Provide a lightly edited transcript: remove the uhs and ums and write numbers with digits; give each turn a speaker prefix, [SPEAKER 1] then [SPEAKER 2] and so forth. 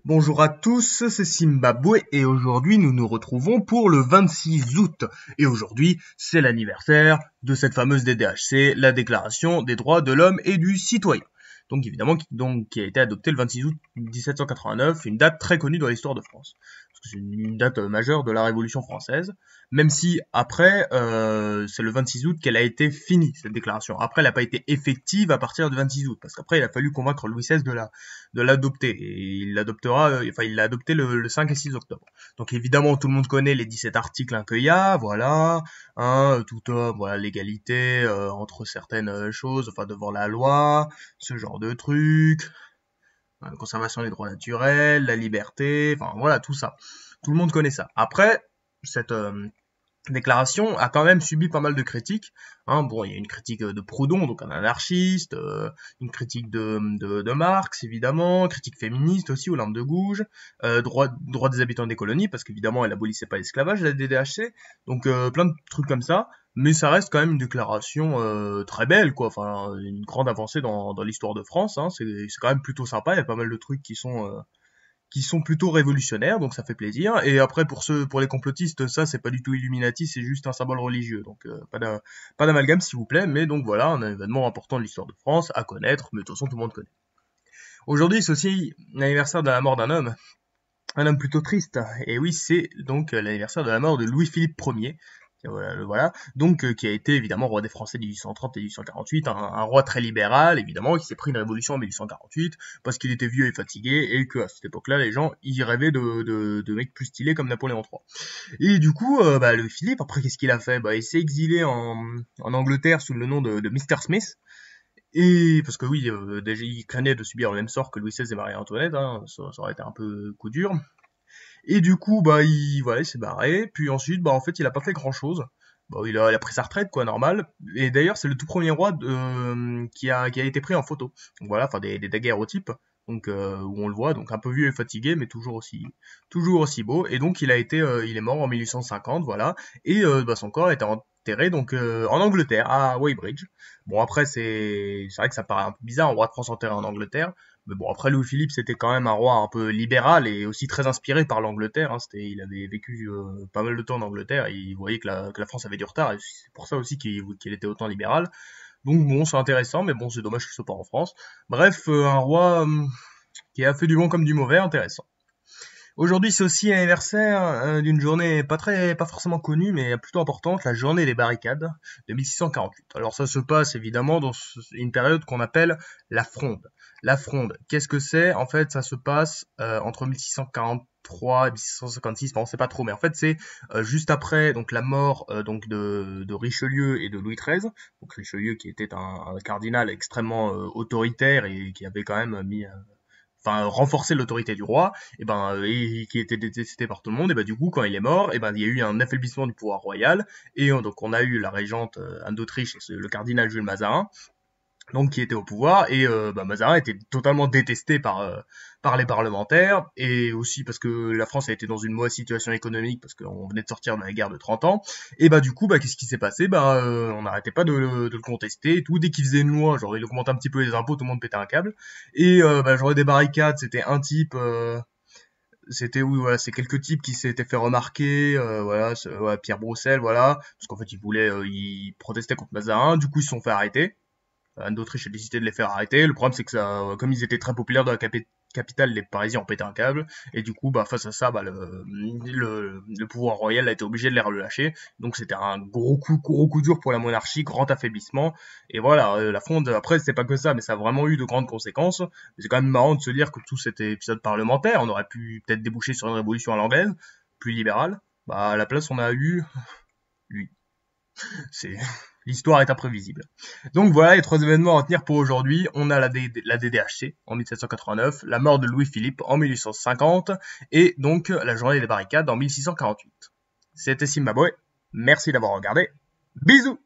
[SPEAKER 1] Bonjour à tous, c'est Zimbabwe et aujourd'hui nous nous retrouvons pour le 26 août. Et aujourd'hui c'est l'anniversaire de cette fameuse DDHC, la Déclaration des droits de l'homme et du citoyen. Donc évidemment qui a été adoptée le 26 août 1789, une date très connue dans l'histoire de France. Parce que c'est une date majeure de la Révolution française, même si après c'est le 26 août qu'elle a été finie cette déclaration. Après elle n'a pas été effective à partir du 26 août, parce qu'après il a fallu convaincre Louis XVI de l'adopter. Et il l'a adopté le 5 et 6 octobre. Donc évidemment, tout le monde connaît les 17 articles qu'il y a, voilà, tout homme, voilà, l'égalité entre certaines choses, enfin devant la loi, ce genre de trucs, la conservation des droits naturels, la liberté, enfin voilà, tout ça. Tout le monde connaît ça. Après, cette déclaration a quand même subi pas mal de critiques. Bon, il y a une critique de Proudhon, donc un anarchiste, une critique de Marx, évidemment, critique féministe aussi, Olympe de Gouges, droit des habitants des colonies, parce qu'évidemment, elle abolissait pas l'esclavage, la DDHC, donc plein de trucs comme ça, mais ça reste quand même une déclaration très belle, quoi, enfin, une grande avancée dans l'histoire de France, c'est quand même plutôt sympa, il y a pas mal de trucs qui sont plutôt révolutionnaires, donc ça fait plaisir. Et après, pour les complotistes, ça, c'est pas du tout Illuminati, c'est juste un symbole religieux. Donc, pas d'amalgame, s'il vous plaît. Mais donc voilà, un événement important de l'histoire de France, à connaître, mais de toute façon, tout le monde connaît. Aujourd'hui, c'est aussi l'anniversaire de la mort d'un homme. Un homme plutôt triste. Et oui, c'est donc l'anniversaire de la mort de Louis-Philippe Ier. Et voilà, donc qui a été évidemment roi des Français de 1830 et 1848, un roi très libéral évidemment, qui s'est pris une révolution en 1848 parce qu'il était vieux et fatigué et que à cette époque-là les gens y rêvaient de mecs plus stylés comme Napoléon III. Et du coup, Louis-Philippe, après qu'est-ce qu'il a fait? Il s'est exilé en Angleterre sous le nom de Mr. Smith. Et parce que oui, déjà il craignait de subir le même sort que Louis XVI et Marie-Antoinette, ça aurait été un peu coup dur. Et du coup, voilà, il s'est barré. Puis ensuite, en fait, il a pas fait grand-chose. Il a pris sa retraite, quoi, normal. Et d'ailleurs, c'est le tout premier roi qui a été pris en photo. Donc voilà, enfin des daguerreotypes. Donc où on le voit, donc un peu vieux et fatigué, mais toujours aussi beau. Et donc il est mort en 1850, voilà. Et son corps a été enterré donc en Angleterre, à Weybridge. Bon après c'est vrai que ça paraît un peu bizarre, un roi de France enterré en Angleterre. Mais bon, après Louis-Philippe, c'était quand même un roi un peu libéral et aussi très inspiré par l'Angleterre. Il avait vécu pas mal de temps en Angleterre et il voyait que la France avait du retard et c'est pour ça aussi qu'il était autant libéral. Donc bon, c'est intéressant, mais bon, c'est dommage qu'il soit pas en France. Bref, un roi qui a fait du bon comme du mauvais, intéressant. Aujourd'hui, c'est aussi l'anniversaire d'une journée pas forcément connue, mais plutôt importante, la journée des barricades de 1648. Alors ça se passe évidemment dans une période qu'on appelle la Fronde. La Fronde, qu'est-ce que c'est? En fait, ça se passe entre 1643 et 1656, bon, on sait pas trop, mais en fait c'est juste après donc la mort donc de Richelieu et de Louis XIII. Donc Richelieu qui était un cardinal extrêmement autoritaire et qui avait quand même renforcer l'autorité du roi, et qui était détesté par tout le monde, et du coup quand il est mort, il y a eu un affaiblissement du pouvoir royal, et donc on a eu la régente Anne d'Autriche et le cardinal Jules Mazarin, donc qui était au pouvoir, et Mazarin était totalement détesté par les parlementaires, et aussi parce que la France a été dans une mauvaise situation économique, parce qu'on venait de sortir de la guerre de 30 ans, et du coup, qu'est-ce qui s'est passé? On n'arrêtait pas de le contester, et tout, dès qu'il faisait une loi, genre il augmentait un petit peu les impôts, tout le monde pétait un câble, et genre des barricades, c'était un type... c'était oui voilà c'est quelques types qui s'étaient fait remarquer voilà Pierre Broussel voilà parce qu'en fait ils protestaient contre Mazarin, du coup ils se sont fait arrêter. Anne d'Autriche a décidé de les faire arrêter. Le problème, c'est que ça, comme ils étaient très populaires dans la capitale, les Parisiens ont pété un câble. Et du coup, face à ça, le pouvoir royal a été obligé de les relâcher. Donc c'était un gros coup dur pour la monarchie, grand affaiblissement. Et voilà, la Fronde, après, c'est pas que ça, mais ça a vraiment eu de grandes conséquences. Mais c'est quand même marrant de se dire que tout cet épisode parlementaire, on aurait pu peut-être déboucher sur une révolution à l'anglaise, plus libérale. À la place, on a eu lui. C'est L'histoire est imprévisible. Donc voilà les trois événements à retenir pour aujourd'hui. On a la DDHC en 1789, la mort de Louis-Philippe en 1850 et donc la journée des barricades en 1648. C'était Zimbabwe. Merci d'avoir regardé. Bisous.